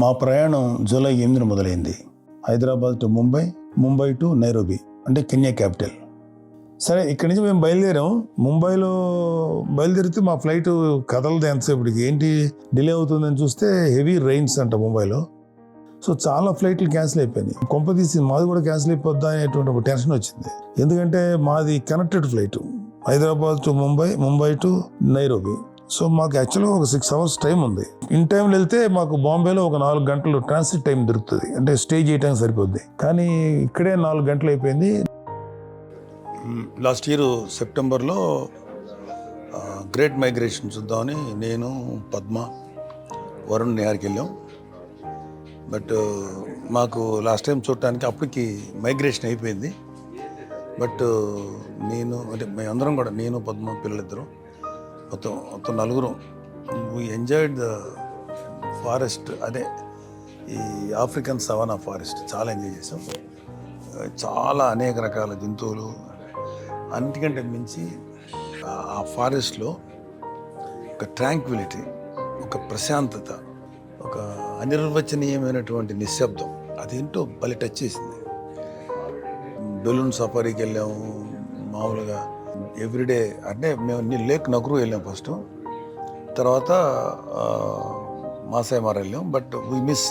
మా ప్రయాణం జూలై 8 మొదలైంది. Hyderabad to Mumbai, Mumbai to Nairobi అంటే కెన్యా క్యాపిటల్. సరే, ఇక్కడి నుంచి మేము బయలుదేరాం. ముంబైలో బయలుదేరితే మా ఫ్లైట్ కదలదు ఎంతసేపటికి, ఏంటి డిలే అవుతుందని చూస్తే హెవీ రైన్స్ అంట ముంబైలో. సో చాలా ఫ్లైట్లు క్యాన్సిల్ అయిపోయినాయి. కొంపతీసి మాది కూడా క్యాన్సిల్ అయిపోద్దా అనేటువంటి ఒక టెన్షన్ వచ్చింది. ఎందుకంటే మాది connected flight, Hyderabad to Mumbai, Mumbai to Nairobi. So మాకు యాక్చువల్గా ఒక 6 hours టైం ఉంది. ఇన్ టైంలో వెళ్తే మాకు బాంబేలో ఒక 4 గంటలు ట్రాన్సిట్ టైం దొరుకుతుంది, అంటే స్టే చేయడానికి సరిపోద్ది. కానీ ఇక్కడే 4 గంటలు అయిపోయింది. లాస్ట్ ఇయర్ సెప్టెంబర్లో గ్రేట్ మైగ్రేషన్ చూద్దామని నేను, పద్మ, వరుణ్, నిహార్కి వెళ్ళాం. బట్ మాకు లాస్ట్ టైం చూడటానికి అప్పటికి మైగ్రేషన్ అయిపోయింది. బట్ నేను అంటే మేమందరం కూడా, నేను, పద్మ, పిల్లలిద్దరం, మొత్తం నలుగురం వీ ఎంజాయ్డ్ ద ఫారెస్ట్. అదే ఈ ఆఫ్రికన్ సవానా ఫారెస్ట్ చాలా ఎంజాయ్ చేసాం. చాలా అనేక రకాల జంతువులు, అన్నిటికంటే మించి ఆ ఫారెస్ట్లో ఒక ట్రాంక్విలిటీ, ఒక ప్రశాంతత, ఒక అనిర్వచనీయమైనటువంటి నిశ్శబ్దం, అదేంటో భలే టచ్ చేసింది. బెలూన్ సఫారీకి వెళ్ళాము. మామూలుగా ఎవ్రీడే అంటే మేము లేక్ నగ్రు వెళ్ళాం ఫస్ట్, తర్వాత మాసాయి మార వెళ్ళాం. But we miss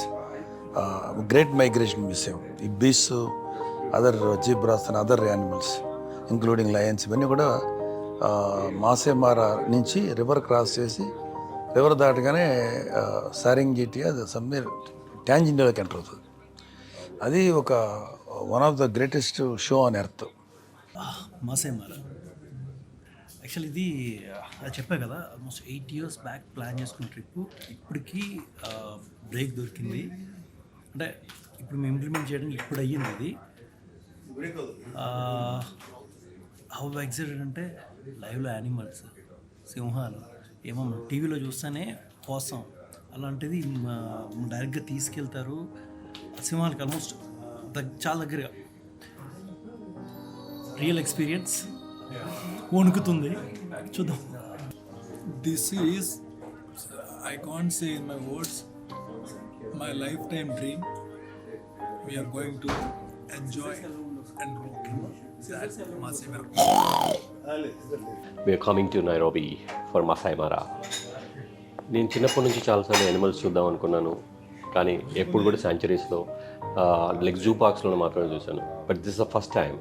great migration miss అయ్యాం. ఈ బీస్, other zebras and other animals including Lions, ఇవన్నీ కూడా మాసాయి మార నుంచి రివర్ క్రాస్ చేసి, రివర్ దాటగానే సారింగిటి, అది సమ్వేర్ ట్యాంజినియాలోకి ఎంటర్ అవుతుంది. అది ఒక one of the greatest show on earth. Maasai Mara actual ఇది చెప్పా కదా, ఆల్మోస్ట్ 8 years బ్యాక్ ప్లాన్ చేసుకున్న ట్రిప్. ఇప్పటికీ బ్రేక్ దొరికింది. అంటే ఇప్పుడు మేము ఇంప్లిమెంట్ చేయడానికి ఇప్పుడు అయ్యింది ఇది. హౌ ఎక్సైటెడ్ అంటే లైవ్లో యానిమల్స్, సింహాలు ఏమో టీవీలో చూస్తేనే కోసం, అలాంటిది డైరెక్ట్గా తీసుకెళ్తారు. సింహాలకి ఆల్మోస్ట్ చాలా దగ్గరగా రియల్ ఎక్స్పీరియన్స్. వణుకుతుంది, చూద్దాం. This is, I can't say in my words, my lifetime dream. We are going to enjoy and rock. That's Masai Mara. We are coming to Nairobi for Masai Mara. నేను చిన్నప్పటి నుంచి చాలాసార్లు animals చూద్దాం అనుకున్నాను, కానీ ఎప్పుడు కూడా శాంచురీస్లో లైక్ జూ పార్క్స్లో మాత్రమే చూశాను. But this the first time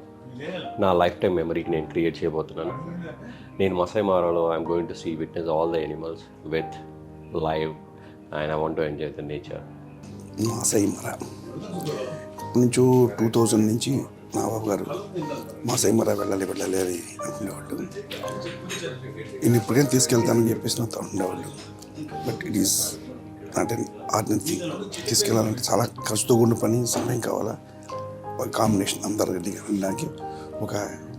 నా లైఫ్ టైం మెమరీకి నేను క్రియేట్ చేయబోతున్నాను. నేను మసాయి మారాలో I'm going to see, witness all the animals with live, and I want to enjoy the nature. Maasai Mara నుంచి 2000 నుంచి మా బాబు గారు మాసాయి మారా వెళ్ళాలి అని అనుకునేవాళ్ళు. నేను ఇప్పుడేం తీసుకెళ్తానని చెప్పేసి నాతో ఉండేవాళ్ళు. But it is not an ordinary thing. తీసుకెళ్ళాలంటే చాలా ఖర్చుతో కూడిన పని, సమయం కావాలా, ఒక కాంబినేషన్, అందరు రెడీగా వెళ్ళడానికి ఒక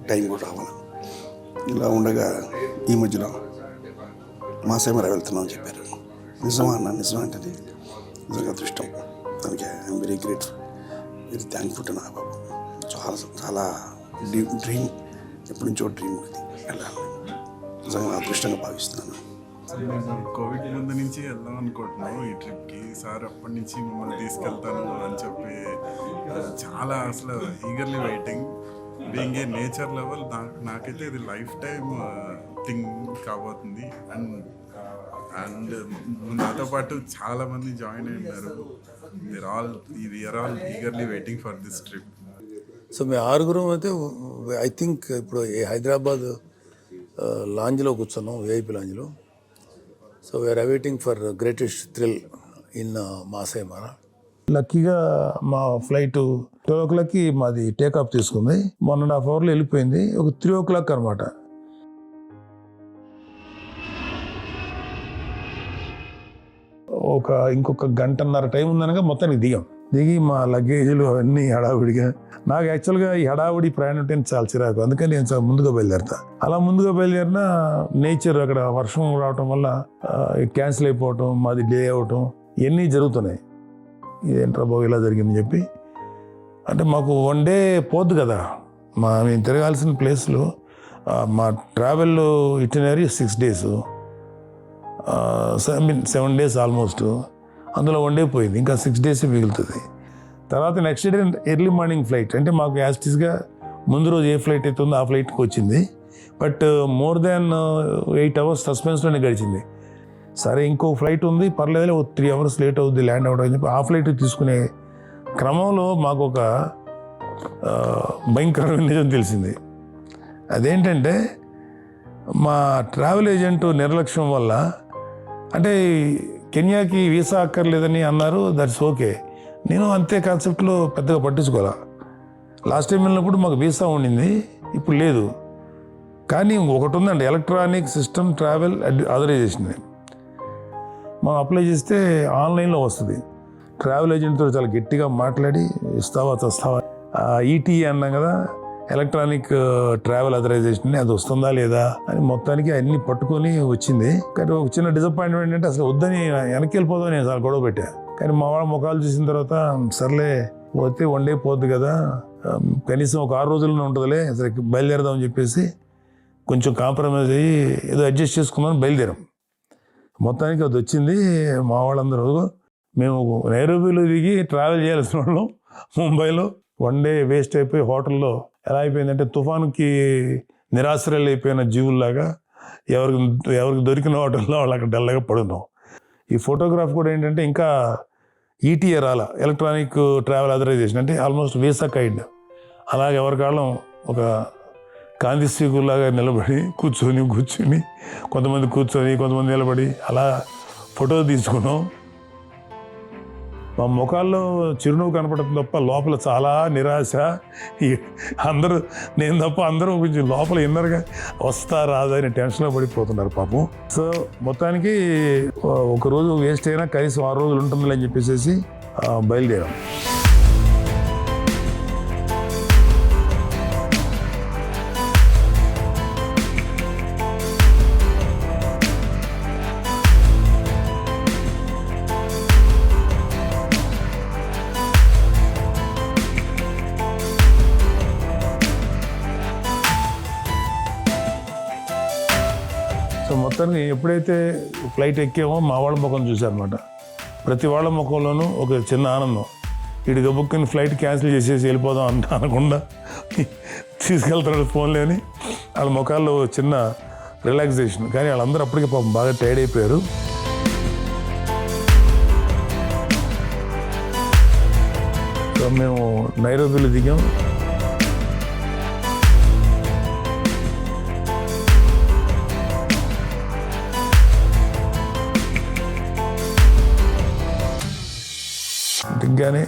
టైం కూడా రావాలి. ఇలా ఉండగా ఈ మధ్యలో మాసాయి మారా వెళ్తున్నాం అని చెప్పారు. నిజమా అన్న? నిజం అంటే నిజంగా అదృష్టం. దానికి I'm very grateful, very thankful to నా బాబు. చాలా డ్రీమ్, ఎప్పటి నుంచో డ్రీమ్ ఇది, వెళ్ళాలి. నిజంగా అదృష్టంగా భావిస్తున్నాను. మేము కోవిడ్ ముందు నుంచి వెళ్దాం అనుకుంటున్నాం ఈ ట్రిప్కి. సార్ అప్పటి నుంచి మిమ్మల్ని తీసుకెళ్తాను అని చెప్పి చాలా అసలు eagerly waiting. Being a nature level, నాకైతే ఇది లైఫ్ టైం థింగ్ కాబోతుంది. అండ్ నాతో పాటు చాలామంది జాయిన్ అయినారు. We're all eagerly waiting for this trip. So మేము 6 అయితే ఐ థింక్ ఇప్పుడు హైదరాబాద్ లాంజ్లో కూర్చున్నాం, విఐపి లాంజ్లో. So we're awaiting for greatest thrill in Maasai Mara. లక్కీగా మా ఫ్లైట్ 12 o'clockకి మాది టేకాఫ్ తీసుకుంది. 1.5 hourలో వెళ్ళిపోయింది. ఒక 3 o'clock అనమాట. ఇంకొక గంటన్నర టైం ఉందనగా మొత్తానికి దిగి మా లగేజీలు అన్నీ హడావుడిగా. నాకు యాక్చువల్గా ఈ హడావుడి ప్రయాణం అంటే చాలా చిరాకు, అందుకని నేను చాలా ముందుగా బయలుదేరుతా. అలా ముందుగా బయలుదేరిన నేచర్, అక్కడ వర్షం రావటం వల్ల క్యాన్సిల్ అయిపోవటం, మాది డిలే అవ్వటం, ఇవన్నీ జరుగుతున్నాయి. ఇదేంట్రా బాబు ఇలా జరిగిందని చెప్పి, అంటే మాకు 1 day పోద్దు కదా, మేము తిరగాల్సిన ప్లేస్లు. మా travel itinerary 6 days, 7 days almost. అందులో వన్ డే పోయింది, ఇంకా 6 days మిగులుతుంది. తర్వాత next day early morning flight, అంటే మాకు యాస్టీస్గా ముందు రోజు ఏ ఫ్లైట్ అయితే ఉందో ఆ ఫ్లైట్కి వచ్చింది. బట్ మోర్ దాన్ 8 hours సస్పెన్స్లోనే గడిచింది. సరే ఇంకో ఫ్లైట్ ఉంది, పర్లేదు, 3 hours లేట్ అవుద్ది ల్యాండ్ అవ్వడం అని చెప్పి ఆ ఫ్లైట్ తీసుకునే క్రమంలో మాకు ఒక భయంకరమైన నిజం తెలిసింది. అదేంటంటే మా ట్రావెల్ ఏజెంట్ నిర్లక్ష్యం వల్ల, అంటే కెన్యాకి వీసా అక్కర్లేదని అన్నారు, దట్స్ ఓకే. నేను అంతే కాన్సెప్ట్లో పెద్దగా పట్టించుకోవాలా. లాస్ట్ టైం వెళ్ళినప్పుడు మాకు వీసా ఉండింది, ఇప్పుడు లేదు. కానీ ఒకటి ఉందండి, ఎలక్ట్రానిక్ సిస్టమ్ ట్రావెల్ ఆథరైజేషన్. మనం అప్లై చేస్తే ఆన్లైన్లో వస్తుంది. ట్రావెల్ ఏజెంట్తో చాలా గట్టిగా మాట్లాడి ఇస్తావా చస్తావా, ఈటీ అన్నాం కదా, ఎలక్ట్రానిక్ ట్రావెల్ ఆథరైజేషన్, అది వస్తుందా లేదా అని మొత్తానికి అన్ని పట్టుకొని వచ్చింది. కానీ ఒక చిన్న డిసప్పాయింట్మెంట్ ఏంటంటే అసలు వద్దని వెనక్కి వెళ్ళిపోదాం నేను చాలా గొడవ పెట్టా. కానీ మా వాళ్ళ ముఖాలు చూసిన తర్వాత సర్లే పోతే వన్ డే పోద్ది కదా, కనీసం ఒక 6 రోజుల్లో ఉంటుందిలే, అసలు బయలుదేరదామని చెప్పేసి కొంచెం కాంప్రమైజ్ అయ్యి ఏదో అడ్జస్ట్ చేసుకున్నాను, బయలుదేరాం. మొత్తానికి అది వచ్చింది. మా వాళ్ళందరూ మేము నైరోబీలో దిగి ట్రావెల్ చేయాల్సిన వాళ్ళం ముంబైలో. వన్ డే వేస్ట్ అయిపోయి హోటల్లో ఎలా అయిపోయిందంటే తుఫానుకి నిరాశ్రయాలు అయిపోయిన జీవుల్లాగా ఎవరికి దొరికిన హోటల్లో వాళ్ళు అక్కడ డల్గా పడున్నాం. ఈ ఫోటోగ్రాఫ్ కూడా ఏంటంటే ఇంకా ఈటీఏ రాలా, ఎలక్ట్రానిక్ ట్రావెల్ ఆథరైజేషన్, అంటే ఆల్మోస్ట్ వీసా కైండ్. అలాగే ఎవరి కాలం ఒక కాంతి స్వీకుల్లాగా నిలబడి కూర్చొని కొంతమంది కూర్చొని కొంతమంది నిలబడి అలా ఫోటో తీసుకున్నాం. మా ముఖాల్లో చిరునవ్వు కనపడటం తప్ప లోపల చాలా నిరాశ. అందరూ, నేను తప్ప అందరూ కొంచెం లోపల ఇన్నర్గా వస్తా రాదా అని టెన్షన్లో పడిపోతున్నారు పాపం. సో మొత్తానికి ఒక రోజు వేస్ట్ అయినా కనీసం 6 రోజులు ఉంటుందిలే అని చెప్పేసి బయలుదేరాం. సో మొత్తానికి ఎప్పుడైతే ఫ్లైట్ ఎక్కామో మా వాళ్ళ ముఖం చూశారనమాట. ప్రతి వాళ్ళ ముఖంలోనూ ఒక చిన్న ఆనందం. వీడి గబుక్కుని ఫ్లైట్ క్యాన్సిల్ చేసేసి వెళ్ళిపోదాం అనకుండా తీసుకెళ్తాడు ఫోన్లో అని వాళ్ళ ముఖాల్లో చిన్న రిలాక్సేషన్. కానీ వాళ్ళందరూ అప్పటికే పాపం బాగా టైర్డ్ అయిపోయారు. సో మేము నైరోబీలో దిగాం. దిగ్గానే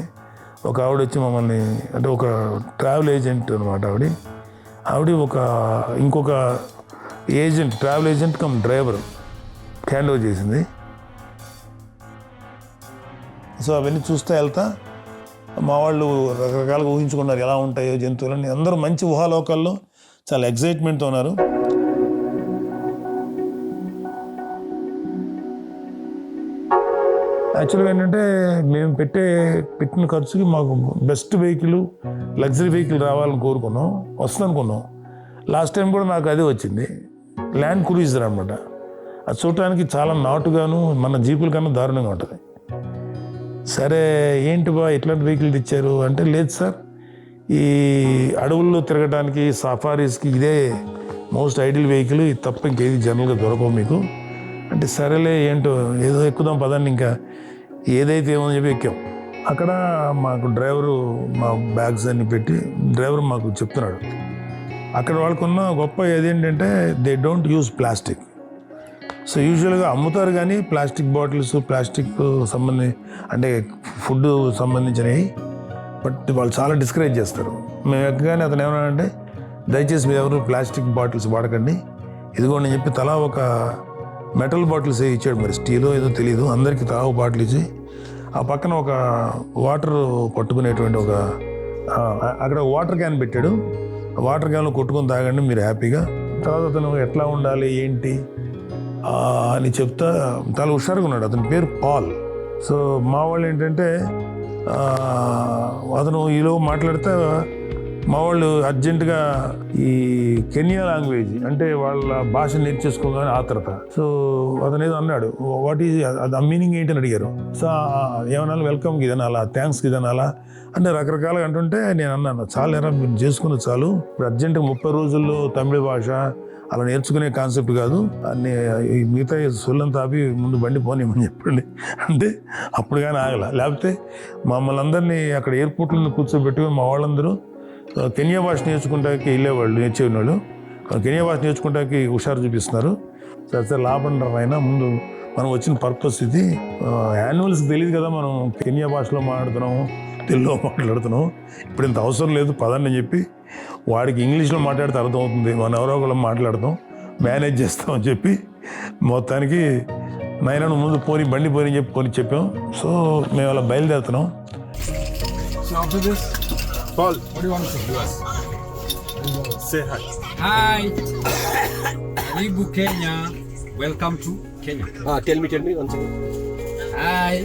ఒక ఆవిడ వచ్చి మమ్మల్ని, అంటే ఒక ట్రావెల్ ఏజెంట్ అనమాట ఆవిడ ఇంకొక agent, travel agent come driver hand over చేసింది. సో అవన్నీ చూస్తూ వెళ్తా మా వాళ్ళు రకరకాలుగా ఊహించుకున్నారు ఎలా ఉంటాయో జంతువులని. అందరూ మంచి ఊహాలోకాల్లో చాలా ఎగ్జైట్మెంట్తో ఉన్నారు. యాక్చువల్గా ఏంటంటే మేము పెట్టిన ఖర్చుకి మాకు బెస్ట్ వెహికల్, లగ్జరీ వెహికల్ రావాలని కోరుకున్నాం, వస్తుంది అనుకున్నాం. లాస్ట్ టైం కూడా నాకు అదే వచ్చింది, ల్యాండ్ క్రూయిజర్ అనమాట. అది చూడటానికి చాలా నాటుగాను మన జీపుల కన్నా దారుణంగా ఉంటుంది. సరే ఏంటి బా ఇట్లాంటి వెహికల్ తెచ్చారు అంటే, లేదు సార్ ఈ అడవుల్లో తిరగడానికి సఫారీస్కి ఇదే మోస్ట్ ఐడియల్ వెహికల్, ఇది తప్ప ఇంకేది జనరల్గా దొరకవు మీకు అంటే, సరేలే ఏంటో ఏదో ఎక్కుదాం పదండి ఇంకా ఏదైతే ఏమని చెప్పి ఎక్కాం. అక్కడ మాకు డ్రైవరు మా బ్యాగ్స్ అన్ని పెట్టి డ్రైవర్ మాకు చెప్తున్నాడు, అక్కడ వాళ్ళకున్న గొప్ప ఏదేంటంటే they don't use plastic. So యూజువల్గా అమ్ముతారు కానీ ప్లాస్టిక్ బాటిల్స్, ప్లాస్టిక్ అంటే ఫుడ్ సంబంధించినవి, బట్ వాళ్ళు చాలా డిస్కరేజ్ చేస్తారు. మేము ఎక్కగానే అతను ఏమన్నాడంటే, దయచేసి మీరు ఎవరు ప్లాస్టిక్ బాటిల్స్ వాడకండి, ఇదిగోండి చెప్పి తలా ఒక మెటల్ బాటిల్స్ ఇచ్చాడు, మరి స్టీలో ఏదో తెలియదు. అందరికీ తలా ఒక బాటిల్ ఇచ్చి ఆ పక్కన ఒక వాటర్ పట్టుకునేటువంటి అక్కడ వాటర్ క్యాన్ పెట్టాడు. వాటర్ క్యాన్లో కొట్టుకొని తాగండి మీరు హ్యాపీగా. తర్వాత అతను ఎట్లా ఉండాలి ఏంటి అని చెప్తా చాలా హుషారుగా ఉన్నాడు. అతని పేరు పాల్. సో మా వాళ్ళు ఏంటంటే అతను ఈలో మాట్లాడితే మా వాళ్ళు అర్జెంటుగా ఈ కెన్యా లాంగ్వేజ్ అంటే వాళ్ళ భాష నేర్చేసుకోగానే ఆత్రత. సో అతను ఏదో అన్నాడు, వాట్ ఈజ్ అది మీనింగ్ ఏంటని అడిగారు. సో ఏమన్నా వెల్కమ్కి ఇదనాలా, థ్యాంక్స్కి ఇదనాలా అంటే రకరకాలుగా అంటుంటే నేను అన్నాను, చాలేరా మీరు చేసుకున్న చాలు, ఇప్పుడు అర్జెంటుగా 30 రోజుల్లో తమిళ భాష అలా నేర్చుకునే కాన్సెప్ట్ కాదు, అన్ని మిగతా సొల్లంతా ఆపి ముందు బండి పోనిమని చెప్పండి అంటే అప్పుడు కానీ ఆగల. లేకపోతే మమ్మల్ని అందరినీ అక్కడ ఎయిర్పోర్ట్లో కూర్చోబెట్టుకుని మా వాళ్ళందరూ కెన్యా భాష నేర్చుకుంటానికి వెళ్ళేవాళ్ళు, నేర్చేవాళ్ళు కెన్యా భాష నేర్చుకుంటానికి హుషారు చూపిస్తున్నారు. సరే లాభండ్రా అయినా ముందు మనం వచ్చిన పర్పస్ ఇది, యాన్యువల్స్ తెలియదు కదా మనం కెన్యా భాషలో మాట్లాడుతున్నాము, తెలుగులో మాట్లాడుతున్నాం, ఇప్పుడు ఇంత అవసరం లేదు పదండి అని చెప్పి వాడికి ఇంగ్లీష్లో మాట్లాడితే అర్థమవుతుంది, మనం ఎవరో ఒకళ్ళు మాట్లాడతాం, మేనేజ్ చేస్తామని చెప్పి మొత్తానికి నాయన నువ్వు ముందు పోని బండి పోని చెప్పి పోని చెప్పాం. సో మేము అలా బయలుదేరుతున్నాం. So after this, Paul, what do you want to say to us? Say hi. Hi, Karibu Kenya. Welcome to Kenya. Tell me once again. Hi,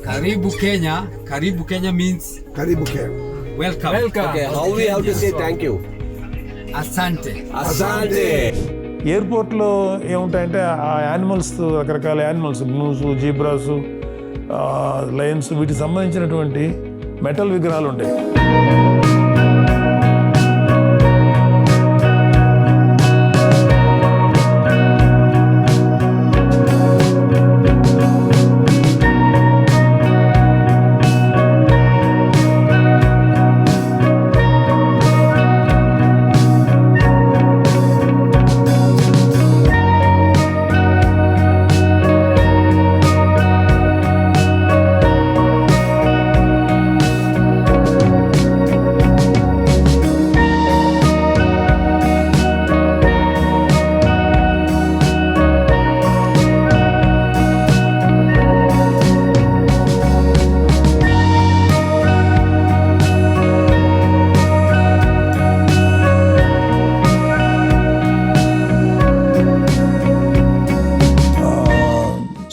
Karibu Kenya. Karibu Kenya means Karibu Kenya. welcome. Okay, how we have to say thank you? Asante. Asante. ఎయిర్పోర్ట్లో ఏముంటాయంటే ఆ animals, రకరకాల animals, గ్నూస్, zebras, Lions, వీటికి సంబంధించినటువంటి metal విగ్రహాలు ఉంటాయి.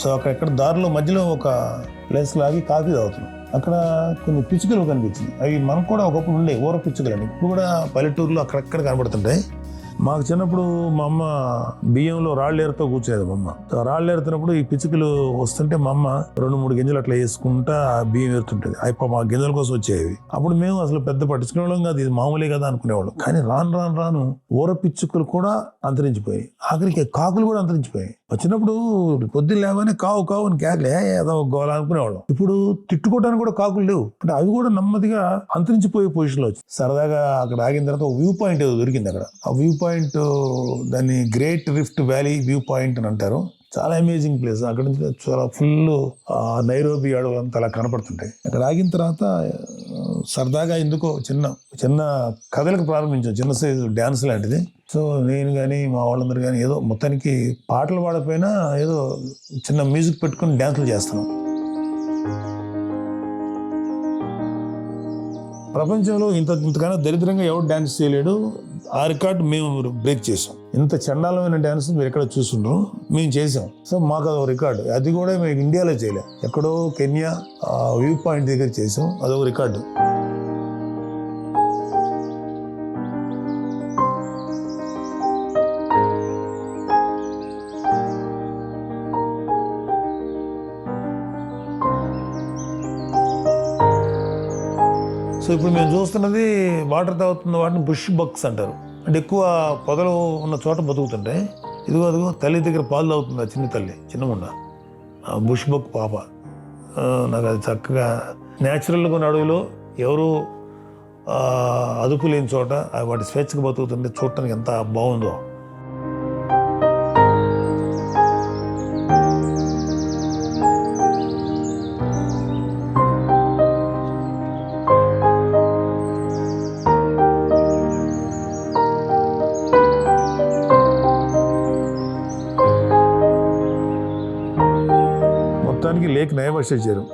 So అక్కడ దారిలో మధ్యలో ఒక ప్లేస్ లాగి కాఫీ తాగుతున్నాం. అక్కడ కొన్ని పిచ్చుకలు కనిపించింది. అవి మనకు కూడా ఒకప్పుడు ఉండే ఊర పిచ్చుకలని, ఇప్పుడు కూడా పల్లెటూరులో అక్కడక్కడ కనబడుతుంటాయి. మాకు చిన్నప్పుడు మా అమ్మ బియ్యంలో రాళ్ళేరుతో కూర్చునేది మా అమ్మ. రాళ్ళు ఏరుతున్నప్పుడు ఈ పిచ్చుకలు వస్తుంటే మా అమ్మ 2-3 గింజలు అట్లా వేసుకుంటా బియ్యం ఏరుతుంటది. అవి మా గింజల కోసం వచ్చేవి. అప్పుడు మేము అసలు పెద్ద పట్టించుకునేవాళ్ళం కాదు, ఇది మామూలే కదా అనుకునేవాళ్ళం. కానీ రాను ఊర పిచ్చుకలు కూడా అంతరించిపోయాయి. ఆఖరికి కాకులు కూడా అంతరించిపోయాయి. వచ్చినప్పుడు పొద్దున్న లేవని కావు అని కేకలే ఏదో గోల అనుకునేవాళ్ళం. ఇప్పుడు తిట్టుకోవడానికి కూడా కాకులు లేవు. అంటే అవి కూడా నెమ్మదిగా అంతరించిపోయే పొజిషన్లో వచ్చి సరదాగా అక్కడ ఆగిన తర్వాత ఒక వ్యూ పాయింట్ ఏదో దొరికింది. అక్కడ ఆ వ్యూ పాయింట్, దాన్ని great rift valley view point అని అంటారు. చాలా అమేజింగ్ ప్లేస్. అక్కడ నుంచి చాలా ఫుల్ నైరోబి అడవులంతా అలా కనపడుతుంటాయి. అక్కడ ఆగిన తర్వాత సరదాగా ఎందుకో చిన్న కథలకు ప్రారంభించాం, చిన్న సైజు డ్యాన్స్ లాంటిది. సో నేను కానీ మా వాళ్ళందరూ కానీ ఏదో మొత్తానికి పాటలు పాడకపోయినా ఏదో చిన్న మ్యూజిక్ పెట్టుకుని డ్యాన్సులు చేస్తున్నాం. ప్రపంచంలో ఇంతకన్నా దరిద్రంగా ఎవరు డ్యాన్స్ చేయలేడు. ఆ రికార్డు మేము బ్రేక్ చేసాం. ఇంత చండాలమైన డ్యాన్స్ మీరు ఎక్కడ చూస్తుండ్రు, మేము చేసాం. సో మాకు అదొక రికార్డు. అది కూడా మేము ఇండియాలో చేయలేం, ఎక్కడో కెన్యా వ్యూ పాయింట్ దగ్గర చేసాం. అదొక రికార్డు. సో ఇప్పుడు మేము చూస్తున్నది వాటర్ తాగుతున్న వాటిని బుష్ బక్స్ అంటారు. అంటే ఎక్కువ పొదలు ఉన్న చోట బతుకుతుంటాయి. అదిగో తల్లి దగ్గర పాలు తాగుతుంది ఆ చిన్న తల్లి, చిన్నగుండ బుష్ బక్ పాప. నాకు అది చక్కగా న్యాచురల్గా ఉన్న అడవిలో ఎవరు అదుపు లేని చోట వాటి స్వేచ్ఛగా బతుకుతుంటే చూడటానికి ఎంత బాగుందో. మొత్తానికి లేక్ నైవాష చేరాం.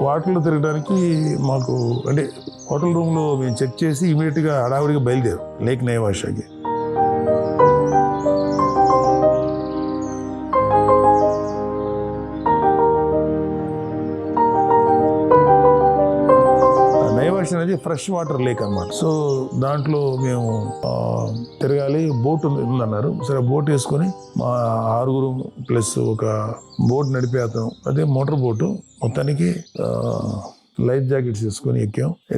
వాటర్లో తిరగడానికి మాకు అంటే హోటల్ రూమ్లో మేము చెక్ చేసి ఇమీడియట్గా హడావిడిగా బయలుదేరాం లేక్ నైవాషకి. నైవాష్ అనేది ఫ్రెష్ వాటర్ లేక్ అన్నమాట. సో దాంట్లో మేము తిరగాలి, బోట్ ఉందన్నారు. సరే బోట్ వేసుకొని మా 6 ప్లస్ ఒక బోట్ నడిపే అతను, అదే మోటార్ బోటు, మొత్తానికి లైఫ్ జాకెట్స్ వేసుకొని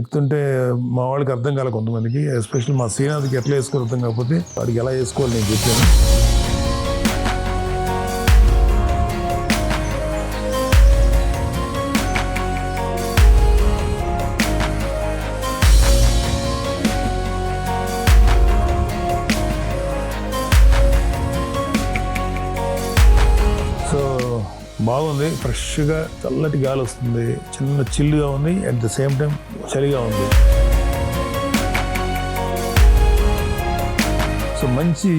ఎక్కుతుంటే మా వాళ్ళకి అర్థం కాలే కొంతమందికి, ఎస్పెషల్లీ మా శ్రీనాథ్కి ఎట్లా వేసుకోవాలి అర్థం కాకపోతే వాడికి ఎలా వేసుకోవాలి నేను చెప్పాను. బాగుంది, ఫ్రెష్గా చల్లటి గాలి వస్తుంది, చిన్న చిల్లుగా ఉంది, అట్ ద సేమ్ టైం చలిగా ఉంది. సో మంచి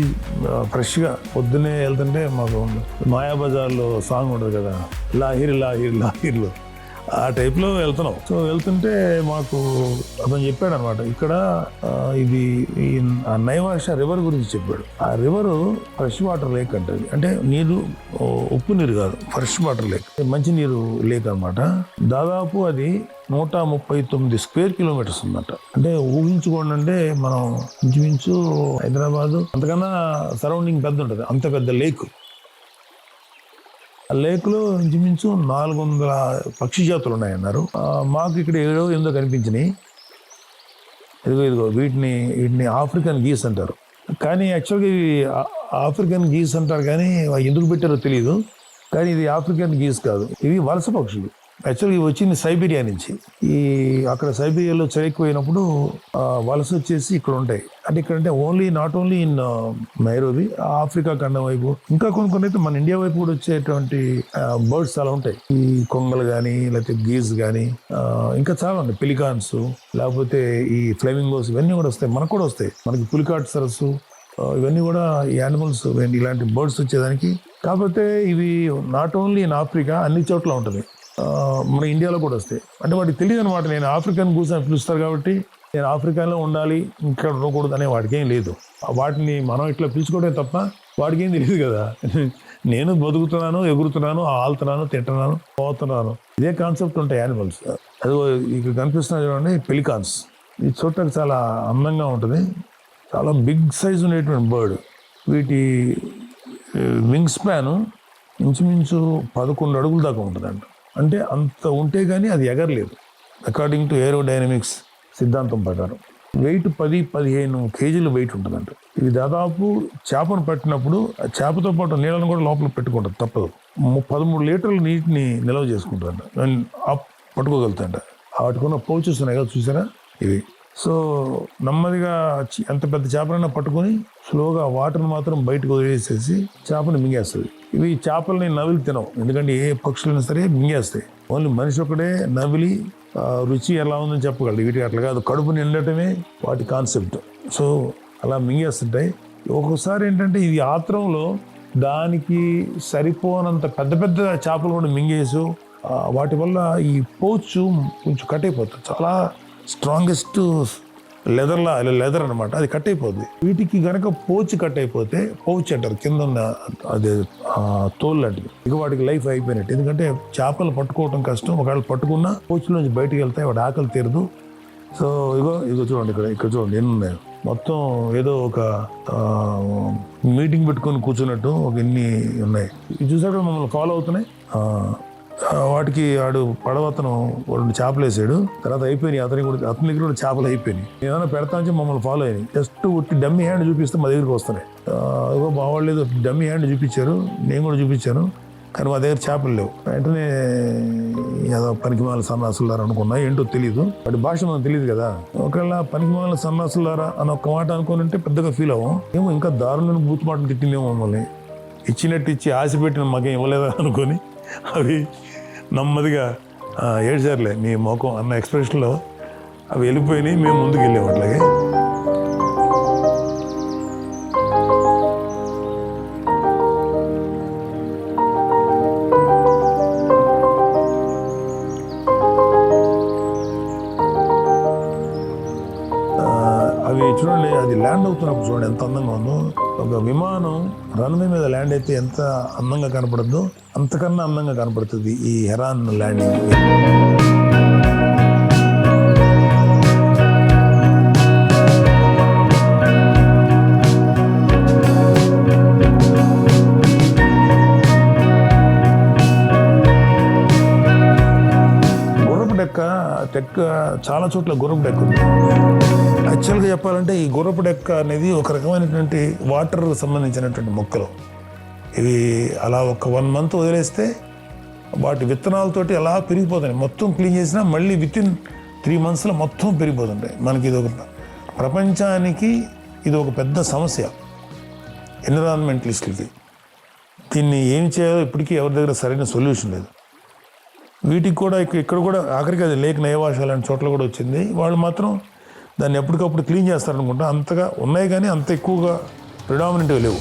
ఫ్రెష్గా పొద్దున్నే వెళ్తుంటే మాకు మాయాబజార్లో సాంగ్ ఉంటుంది కదా, లాహిర్ లాహిర్ లాహిర్లో ఆ టైప్లో వెళ్తున్నాం. సో వెళ్తుంటే మాకు అతను చెప్పాడు అనమాట, ఇక్కడ ఇది ఈ నైవాష రివర్ గురించి చెప్పాడు. ఆ రివర్ ఫ్రెష్ వాటర్ లేక్ అంటది, అంటే నీరు ఉప్పు నీరు కాదు, ఫ్రెష్ వాటర్ లేక్, మంచి నీరు లేక్ అనమాట. దాదాపు అది 139 స్క్వేర్ కిలోమీటర్స్ ఉందట. అంటే ఊహించుకోండి, అంటే మనం ఇంచుమించు హైదరాబాద్ అంతకన్నా సరౌండింగ్ పెద్ద ఉంటుంది, అంత పెద్ద లేక్. ఆ లేక్లో ఇంచుమించు 400 పక్షి జాతులు ఉన్నాయన్నారు. మాకు ఇక్కడ 7 కనిపించినాయి. ఇదిగో వీటిని ఆఫ్రికన్ గీస్ అంటారు. కానీ యాక్చువల్గా ఇవి ఆఫ్రికన్ గీస్ అంటారు, కానీ ఎందుకు పెట్టారో తెలియదు. కానీ ఇది ఆఫ్రికన్ గీస్ కాదు, ఇవి వలస పక్షులు. యాక్చువల్గా ఇవి వచ్చింది సైబీరియా నుంచి. అక్కడ సైబీరియాలో చలి ఎక్కువైనప్పుడు వలస వచ్చేసి ఇక్కడ ఉంటాయి. అంటే ఇక్కడ అంటే not only in Nairobi, Africa ఖండం వైపు, ఇంకా కొన్ని అయితే మన ఇండియా వైపు కూడా వచ్చేటువంటి బర్డ్స్ చాలా ఉంటాయి. ఈ కొంగలు కానీ, లేకపోతే గీస్ కానీ, ఇంకా చాలా ఉన్నాయి, పెలికాన్స్, లేకపోతే ఈ ఫ్లెమింగోస్, ఇవన్నీ కూడా వస్తాయి. మనకు కూడా వస్తాయి, మనకి పులికాట్ సరస్సు, ఇవన్నీ కూడా ఈ యానిమల్స్, ఇలాంటి బర్డ్స్ వచ్చేదానికి. కాకపోతే ఇవి నాట్ ఓన్లీ ఇన్ ఆఫ్రికా, అన్ని చోట్ల ఉంటుంది. మన ఇండియాలో కూడా వస్తాయి. అంటే వాటికి తెలియదు అనమాట, నేను ఆఫ్రికన్ గూస్ అని పిలుస్తారు కాబట్టి నేను ఆఫ్రికాలో ఉండాలి, ఇక్కడ ఉండకూడదు అనే వాటికి ఏం లేదు. వాటిని మనం ఇట్లా పిలుచుకోవడం తప్ప వాటికి ఏం తెలియదు కదా. నేను బతుకుతున్నాను, ఎగురుతున్నాను, ఆలుతున్నాను, తింటున్నాను, పోతున్నాను, ఇదే కాన్సెప్ట్ ఉంటాయి యానిమల్స్. అది ఇక్కడ కనిపిస్తున్నా చూడండి, పెలికాన్స్. ఇది చూడటానికి చాలా అందంగా ఉంటుంది, చాలా బిగ్ సైజ్ ఉండేటువంటి బర్డ్. వీటి వింగ్ స్పాన్ ఇంచుమించు 11 అడుగుల దాకా ఉంటుందంట. అంటే అంత ఉంటే కానీ అది ఎగరలేదు, అకార్డింగ్ టు ఏరోడైనమిక్స్ సిద్ధాంతం ప్రకారం. వెయిట్ 10-15 కేజీలు వెయిట్ ఉంటుందంట. ఇది దాదాపు చేపను పట్టినప్పుడు చేపతో పాటు నీళ్ళను కూడా లోపల పెట్టుకుంటుంది, తప్పదు. 13 లీటర్ల నీటిని నిల్వ చేసుకుంటుందంట, పట్టుకోగలుగుతాయంట. వాటికున్న పౌచెస్ ఉన్నాయి కదా, చూసారా ఇవి. సో నెమ్మదిగా ఎంత పెద్ద చేపలైనా పట్టుకొని స్లోగా వాటర్ని మాత్రం బయటకు వదిలేసేసి చేపని మింగేస్తుంది. ఇవి చేపలని నవిలి తినవు, ఎందుకంటే ఏ పక్షులైనా సరే మింగేస్తాయి. ఓన్లీ మనిషి ఒకటే నవిలి రుచి ఎలా ఉందని చెప్పగలరు. వీటికి అట్లా కాదు, కడుపు నిండటమే వాటి కాన్సెప్ట్. సో అలా మింగేస్తుంటాయి. ఒక్కొక్కసారి ఏంటంటే ఇది ఆత్రంలో దానికి సరిపోనంత పెద్ద పెద్ద చేపలు కూడా మింగేసు, వాటి వల్ల ఈ పౌచ్ కొంచెం కట్ అయిపోతుంది. చాలా స్ట్రాంగెస్ట్ లెదర్ అనమాట, అది కట్ అయిపోద్ది. వీటికి గనక పోచి కట్ అయిపోతే, పౌచ్ అంటారు కింద ఉన్న అదే తోలు లాంటిది, ఇక వాటికి లైఫ్ అయిపోయినట్టు. ఎందుకంటే చేపలు పట్టుకోవటం కష్టం, ఒకవేళ పట్టుకున్నా పౌచ్ నుంచి బయటకు వెళ్తాయి, వాటి ఆకలి తీరదు. సో ఇగో చూడండి, ఇక్కడ చూడండి ఎన్ని ఉన్నాయి. మొత్తం ఏదో ఒక మీటింగ్ పెట్టుకొని కూర్చున్నట్టు ఒక ఎన్ని ఉన్నాయి. ఇది చూసాక మమ్మల్ని ఫాలో అవుతున్నాయి. వాటికి ఆడు పడవతను 2 చేపలు వేసాడు, తర్వాత అయిపోయినాయి. అతని దగ్గర కూడా చేపలు అయిపోయినాయి. ఏదైనా పెడతా నుంచి మమ్మల్ని ఫాలో అయినాయి. జస్ట్ ఉట్టి డమ్మీ హ్యాండ్ చూపిస్తే మా దగ్గరికి వస్తున్నాయి. మా వాళ్ళు ఏదో డమ్మీ హ్యాండ్ చూపించారు, నేను కూడా చూపించాను, కానీ మా దగ్గర చేపలు లేవు. వెంటనే ఏదో పనికిమాల సన్నాసులారా అనుకున్నా, ఏంటో తెలియదు, వాటి భాష మనకు తెలియదు కదా. ఒకవేళ పనికిమాల సన్నాసులారా అని ఒక్క మాట అనుకుని ఉంటే పెద్దగా ఫీల్ అవ్వం. ఏమో ఇంకా దారుణమైన బూత్ మాటలు తిట్టిందేమో మమ్మల్ని. ఇచ్చినట్టు ఇచ్చి ఆశ పెట్టిన మాకేం ఇవ్వలేదా అనుకొని అవి నెమ్మదిగా ఏడ్చారులే నీ మొఖం అన్న ఎక్స్ప్రెషన్లో అవి వెళ్ళిపోయినాయి. మేము ముందుకు వెళ్ళాము అట్లాగే. అవి చూడండి, అది ల్యాండ్ అవుతున్నప్పుడు చూడండి ఎంత అందంగా ఉందో. ఒక విమానం రన్వే మీద ల్యాండ్ అయితే ఎంత అందంగా కనపడద్దో అంతకన్నా అందంగా కనపడుతుంది ఈ హెరాన్ ల్యాండింగ్. డెక్క చాలా చోట్ల గుర్రపు డెక్క ఉంది. యాక్చువల్గా చెప్పాలంటే ఈ గుర్రపు డెక్క అనేది ఒక రకమైనటువంటి వాటర్ సంబంధించినటువంటి మొక్కలు. ఇవి అలా ఒక 1 month వదిలేస్తే వాటి విత్తనాలతోటి అలా పెరిగిపోతాయి. మొత్తం క్లీన్ చేసినా మళ్ళీ వితిన్ 3 monthsలో మొత్తం పెరిగిపోతుంటాయి. మనకి ఇది ఒక ప్రపంచానికి ఇది ఒక పెద్ద సమస్య ఎన్విరాన్మెంటలిస్టులకి. దీన్ని ఏం చేయాలో ఇప్పటికీ ఎవరి దగ్గర సరైన సొల్యూషన్ లేదు. వీటికి కూడా ఇక్కడ కూడా ఆఖరికి అది లేక్ నయవాష లాంటి చోట్ల కూడా వచ్చింది. వాళ్ళు మాత్రం దాన్ని ఎప్పటికప్పుడు క్లీన్ చేస్తారనుకుంటా. అంతగా ఉన్నాయి కానీ అంత ఎక్కువగా ప్రిడామినెంట్గా లేవు.